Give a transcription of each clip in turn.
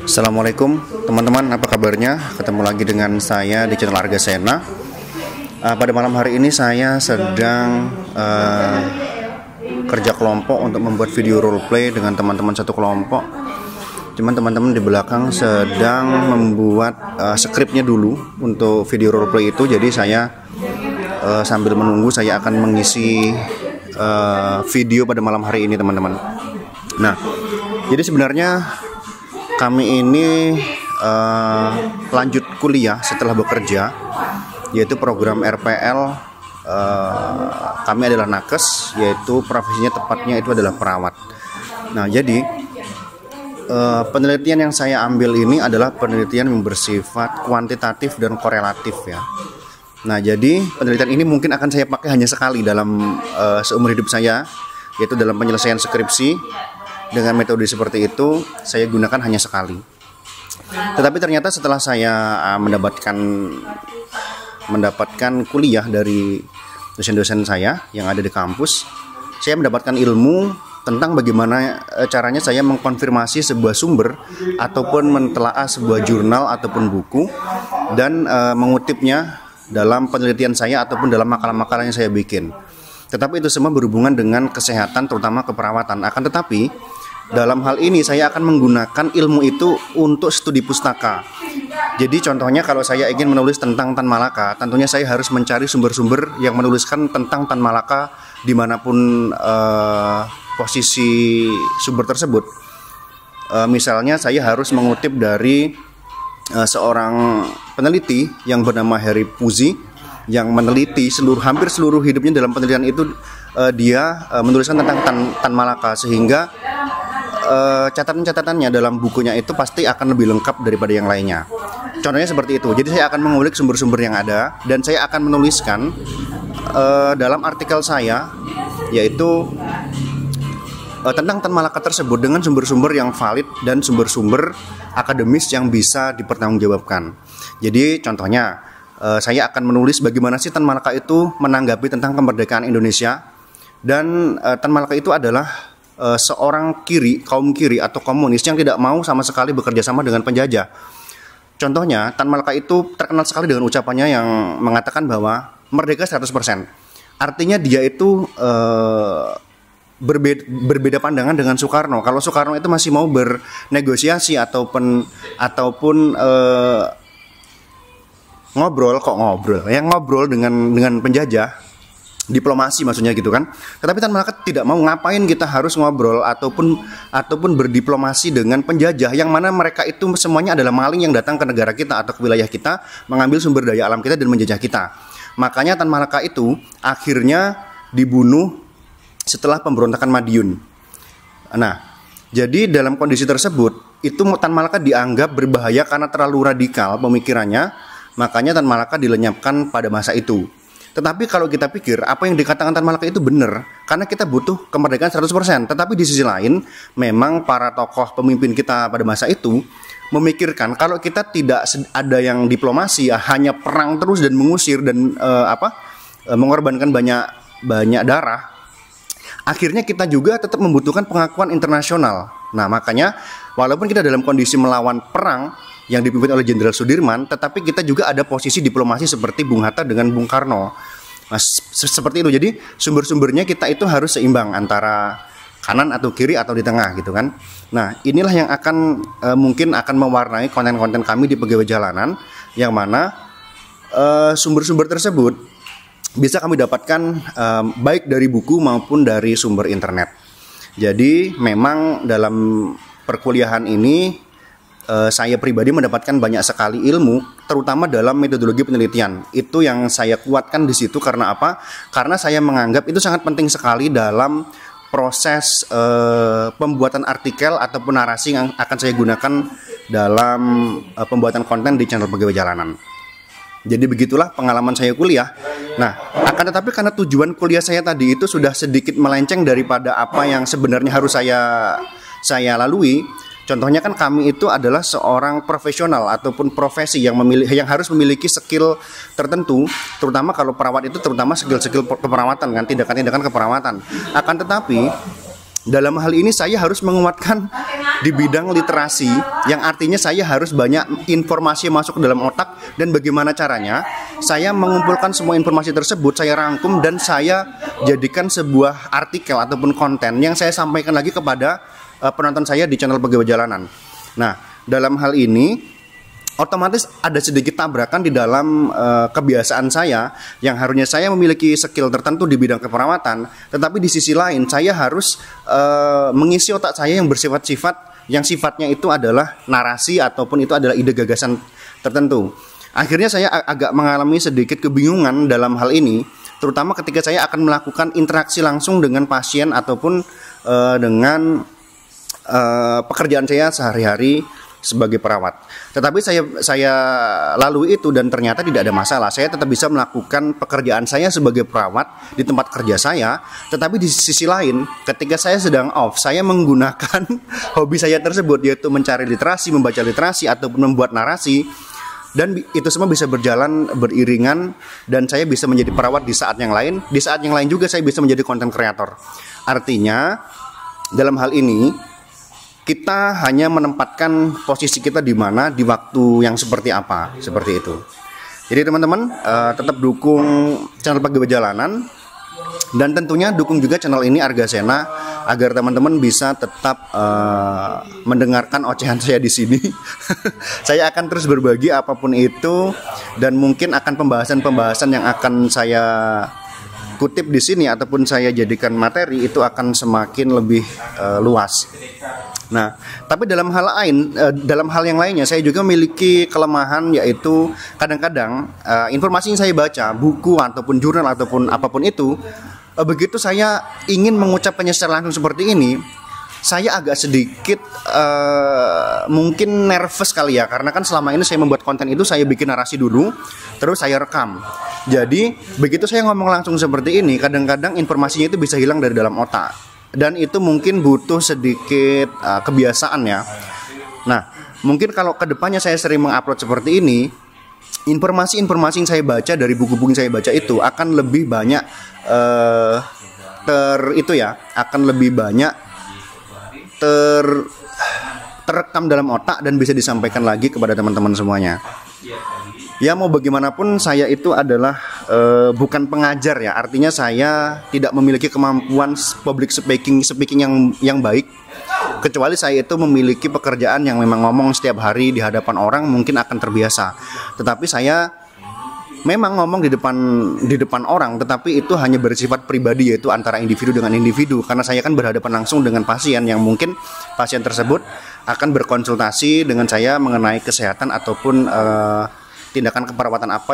Assalamualaikum teman-teman, apa kabarnya? Ketemu lagi dengan saya di channel Arga Sena. Pada malam hari ini saya sedang kerja kelompok untuk membuat video roleplay dengan teman-teman satu kelompok. Cuman teman-teman di belakang sedang membuat skripnya dulu untuk video roleplay itu. Jadi saya sambil menunggu saya akan mengisi video pada malam hari ini teman-teman. Nah, jadi sebenarnya kami ini lanjut kuliah setelah bekerja, yaitu program RPL. Kami adalah nakes, yaitu profesinya tepatnya itu adalah perawat. Nah, jadi penelitian yang saya ambil ini adalah penelitian yang bersifat kuantitatif dan korelatif ya. Nah, jadi penelitian ini mungkin akan saya pakai hanya sekali dalam seumur hidup saya, yaitu dalam penyelesaian skripsi. Dengan metode seperti itu saya gunakan hanya sekali. Tetapi ternyata setelah saya mendapatkan kuliah dari dosen-dosen saya yang ada di kampus, saya mendapatkan ilmu tentang bagaimana caranya saya mengkonfirmasi sebuah sumber ataupun mentelaah sebuah jurnal ataupun buku dan mengutipnya dalam penelitian saya ataupun dalam makalah-makalah yang saya bikin. Tetapi itu semua berhubungan dengan kesehatan, terutama keperawatan. Akan tetapi dalam hal ini saya akan menggunakan ilmu itu untuk studi pustaka. Jadi contohnya kalau saya ingin menulis tentang Tan Malaka, tentunya saya harus mencari sumber-sumber yang menuliskan tentang Tan Malaka dimanapun posisi sumber tersebut. Misalnya saya harus mengutip dari seorang peneliti yang bernama Harry Puzi, yang meneliti hampir seluruh hidupnya. Dalam penelitian itu dia menuliskan tentang Tan Malaka, sehingga catatan-catatannya dalam bukunya itu pasti akan lebih lengkap daripada yang lainnya. Contohnya seperti itu. Jadi saya akan mengulik sumber-sumber yang ada dan saya akan menuliskan dalam artikel saya, yaitu tentang Tan Malaka tersebut dengan sumber-sumber yang valid dan sumber-sumber akademis yang bisa dipertanggungjawabkan. Jadi contohnya saya akan menulis bagaimana sih Tan Malaka itu menanggapi tentang kemerdekaan Indonesia, dan Tan Malaka itu adalah seorang kaum kiri atau komunis yang tidak mau sama sekali bekerja sama dengan penjajah. Contohnya Tan Malaka itu terkenal sekali dengan ucapannya yang mengatakan bahwa merdeka 100%. Artinya dia itu berbeda pandangan dengan Soekarno. Kalau Soekarno itu masih mau bernegosiasi ataupun ngobrol dengan penjajah, diplomasi maksudnya gitu kan. Tetapi Tan Malaka tidak mau. Ngapain kita harus ngobrol ataupun berdiplomasi dengan penjajah yang mana mereka itu semuanya adalah maling yang datang ke negara kita atau ke wilayah kita, mengambil sumber daya alam kita dan menjajah kita. Makanya Tan Malaka itu akhirnya dibunuh setelah pemberontakan Madiun. Nah, jadi dalam kondisi tersebut itu Tan Malaka dianggap berbahaya karena terlalu radikal pemikirannya. Makanya Tan Malaka dilenyapkan pada masa itu. Tetapi kalau kita pikir apa yang dikatakan Tan Malaka itu benar, karena kita butuh kemerdekaan 100%. Tetapi di sisi lain, memang para tokoh pemimpin kita pada masa itu memikirkan kalau kita tidak ada yang diplomasi, hanya perang terus dan mengusir dan mengorbankan banyak darah, akhirnya kita juga tetap membutuhkan pengakuan internasional. Nah, makanya walaupun kita dalam kondisi melawan perang yang dipimpin oleh Jenderal Sudirman, tetapi kita juga ada posisi diplomasi seperti Bung Hatta dengan Bung Karno. Nah, seperti itu. Jadi sumber-sumbernya kita itu harus seimbang antara kanan atau kiri atau di tengah gitu kan. Nah, inilah yang mungkin akan mewarnai konten-konten kami di Pegawai Jalanan, yang mana sumber-sumber tersebut bisa kami dapatkan baik dari buku maupun dari sumber internet. Jadi memang dalam perkuliahan ini saya pribadi mendapatkan banyak sekali ilmu, terutama dalam metodologi penelitian. Itu yang saya kuatkan di situ. Karena apa? Karena saya menganggap itu sangat penting sekali dalam proses pembuatan artikel ataupun narasi yang akan saya gunakan dalam pembuatan konten di channel Pegawai Jalanan. Jadi begitulah pengalaman saya kuliah. Nah, akan tetapi karena tujuan kuliah saya tadi itu sudah sedikit melenceng daripada apa yang sebenarnya harus saya lalui. Contohnya kan kami itu adalah seorang profesional ataupun profesi yang harus memiliki skill tertentu, terutama kalau perawat itu terutama skill-skill keperawatan kan, tindakan-tindakan keperawatan. Akan tetapi dalam hal ini saya harus menguatkan di bidang literasi, yang artinya saya harus banyak informasi masuk ke dalam otak, dan bagaimana caranya saya mengumpulkan semua informasi tersebut, saya rangkum dan saya jadikan sebuah artikel ataupun konten yang saya sampaikan lagi kepada penonton saya di channel Pegawai Jalanan. Nah, dalam hal ini otomatis ada sedikit tabrakan di dalam kebiasaan saya yang harusnya saya memiliki skill tertentu di bidang keperawatan, tetapi di sisi lain saya harus mengisi otak saya yang bersifat-sifat yang sifatnya itu adalah narasi ataupun itu adalah ide gagasan tertentu. Akhirnya saya agak mengalami sedikit kebingungan dalam hal ini, terutama ketika saya akan melakukan interaksi langsung dengan pasien ataupun dengan pekerjaan saya sehari-hari sebagai perawat. Tetapi saya lalui itu dan ternyata tidak ada masalah. Saya tetap bisa melakukan pekerjaan saya sebagai perawat di tempat kerja saya. Tetapi di sisi lain, ketika saya sedang off, saya menggunakan hobi saya tersebut, yaitu mencari literasi, membaca literasi ataupun membuat narasi. Dan itu semua bisa berjalan beriringan, dan saya bisa menjadi perawat di saat yang lain. Di saat yang lain juga saya bisa menjadi content creator. Artinya dalam hal ini kita hanya menempatkan posisi kita di mana, di waktu yang seperti apa, seperti itu. Jadi teman-teman tetap dukung channel Pegawai Jalanan, dan tentunya dukung juga channel ini Argasena agar teman-teman bisa tetap mendengarkan ocehan saya di sini. Saya akan terus berbagi apapun itu, dan mungkin akan pembahasan-pembahasan yang akan saya kutip di sini ataupun saya jadikan materi itu akan semakin lebih luas. Nah, tapi dalam hal yang lainnya saya juga memiliki kelemahan, yaitu kadang-kadang informasi yang saya baca, buku ataupun jurnal ataupun apapun itu, begitu saya ingin mengucapkannya secara langsung seperti ini, saya agak sedikit mungkin nervous kali ya, karena kan selama ini saya membuat konten itu saya bikin narasi dulu, terus saya rekam. Jadi begitu saya ngomong langsung seperti ini, kadang-kadang informasinya itu bisa hilang dari dalam otak. Dan itu mungkin butuh sedikit kebiasaan ya. Nah, mungkin kalau kedepannya saya sering mengupload seperti ini, informasi-informasi yang saya baca dari buku-buku yang saya baca itu akan lebih banyak akan lebih banyak terekam dalam otak dan bisa disampaikan lagi kepada teman-teman semuanya. Ya, mau bagaimanapun saya itu adalah bukan pengajar ya, artinya saya tidak memiliki kemampuan public speaking yang baik, kecuali saya itu memiliki pekerjaan yang memang ngomong setiap hari di hadapan orang, mungkin akan terbiasa. Tetapi saya memang ngomong di depan orang, tetapi itu hanya bersifat pribadi, yaitu antara individu dengan individu, karena saya kan berhadapan langsung dengan pasien yang mungkin pasien tersebut akan berkonsultasi dengan saya mengenai kesehatan ataupun tindakan keperawatan apa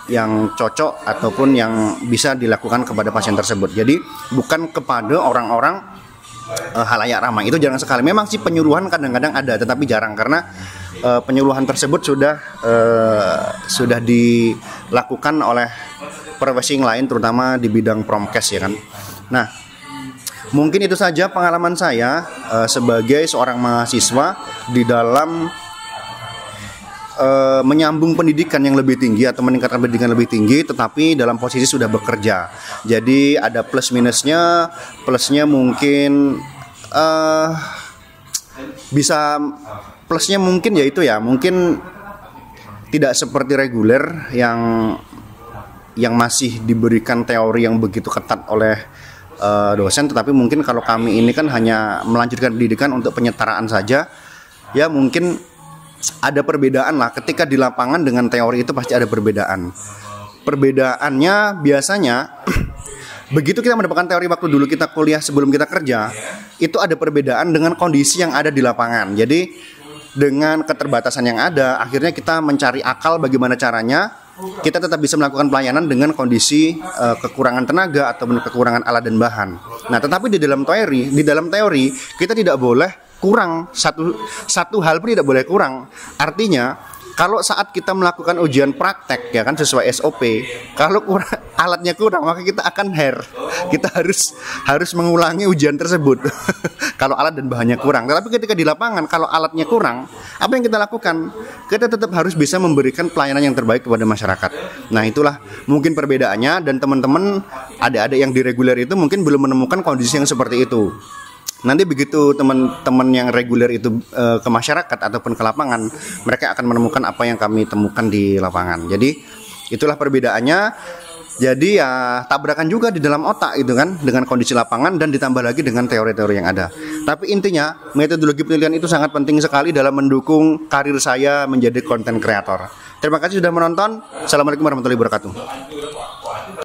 yang cocok ataupun yang bisa dilakukan kepada pasien tersebut. Jadi bukan kepada orang-orang halayak ramai. Itu jarang sekali. Memang sih penyuluhan kadang-kadang ada, tetapi jarang, karena penyuluhan tersebut sudah dilakukan oleh profesi yang lain, terutama di bidang promkes ya kan. Nah, mungkin itu saja pengalaman saya sebagai seorang mahasiswa di dalam menyambung pendidikan yang lebih tinggi atau meningkatkan pendidikan lebih tinggi, tetapi dalam posisi sudah bekerja. Jadi ada plus minusnya. Plusnya mungkin bisa plusnya mungkin yaitu ya mungkin tidak seperti reguler yang masih diberikan teori yang begitu ketat oleh dosen, tetapi mungkin kalau kami ini kan hanya melanjutkan pendidikan untuk penyetaraan saja, ya mungkin ada perbedaan lah. Ketika di lapangan dengan teori itu pasti ada perbedaan. Perbedaannya biasanya begitu kita mendapatkan teori waktu dulu kita kuliah sebelum kita kerja, itu ada perbedaan dengan kondisi yang ada di lapangan. Jadi dengan keterbatasan yang ada, akhirnya kita mencari akal bagaimana caranya kita tetap bisa melakukan pelayanan dengan kondisi kekurangan tenaga ataupun kekurangan alat dan bahan. Nah, tetapi di dalam teori kita tidak boleh kurang, satu hal pun tidak boleh kurang. Artinya kalau saat kita melakukan ujian praktek ya kan sesuai SOP, kalau alatnya kurang maka kita akan kita harus mengulangi ujian tersebut. Kalau alat dan bahannya kurang. Tetapi ketika di lapangan kalau alatnya kurang, apa yang kita lakukan? Kita tetap harus bisa memberikan pelayanan yang terbaik kepada masyarakat. Nah, itulah mungkin perbedaannya, dan teman-teman adik-adik yang di reguler itu mungkin belum menemukan kondisi yang seperti itu. Nanti begitu teman-teman yang reguler itu ke masyarakat ataupun ke lapangan, mereka akan menemukan apa yang kami temukan di lapangan. Jadi itulah perbedaannya. Jadi ya tabrakan juga di dalam otak itu kan dengan kondisi lapangan dan ditambah lagi dengan teori-teori yang ada. Tapi intinya metodologi penelitian itu sangat penting sekali dalam mendukung karir saya menjadi konten kreator. Terima kasih sudah menonton. Assalamualaikum warahmatullahi wabarakatuh.